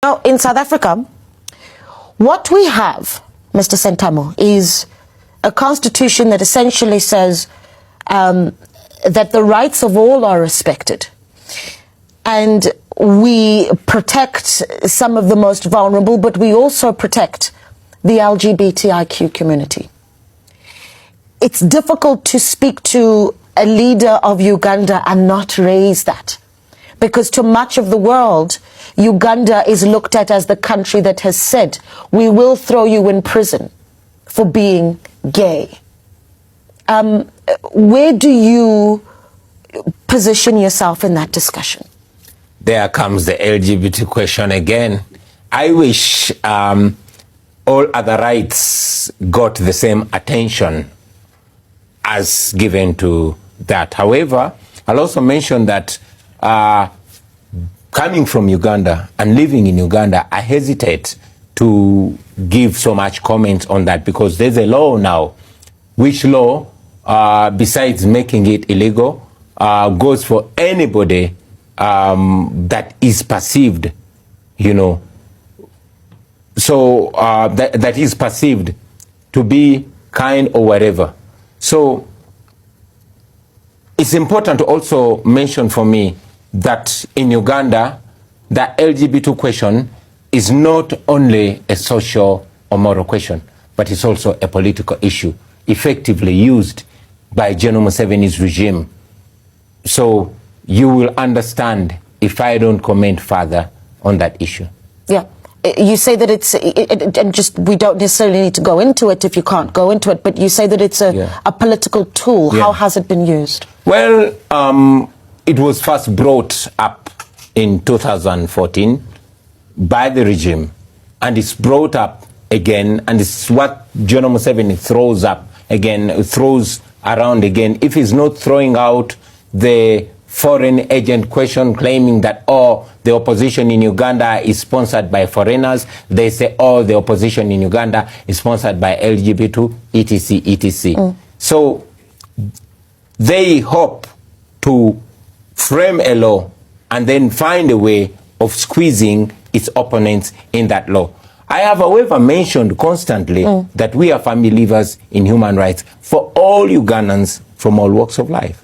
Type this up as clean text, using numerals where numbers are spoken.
Now, in South Africa, what we have, Mr. Sentamo, is a constitution that essentially says that the rights of all are respected. And we protect some of the most vulnerable, but we also protect the LGBTQ community. It's difficult to speak to a leader of Uganda and not raise that, because to much of the world, Uganda is looked at as the country that has said, we will throw you in prison for being gay. Where do you position yourself in that discussion? There comes the LGBT question again. I wish all other rights got the same attention as given to that. However, I'll also mention that coming from Uganda and living in Uganda, I hesitate to give so much comment on that, because there's a law now, which law, besides making it illegal, goes for anybody that is perceived, you know, so that is perceived to be kind or whatever. So it's important to also mention for me that in Uganda, the LGBT question is not only a social or moral question, but it's also a political issue, effectively used by General Museveni's regime. So you will understand if I don't comment further on that issue. Yeah. You say that it's, and just, we don't necessarily need to go into it if you can't go into it, but you say that it's a political tool. Yeah. How has it been used? Well, it was first brought up in 2014 by the regime, and it's brought up again, and it's what General Museveni throws up again, throws around again. If he's not throwing out the foreign agent question, claiming that, oh, the opposition in Uganda is sponsored by foreigners, they say, oh, the opposition in Uganda is sponsored by LGBT, etc., etc. So they hope to frame a law and then find a way of squeezing its opponents in that law. I have, however, mentioned constantly that we are firm believers in human rights for all Ugandans from all walks of life.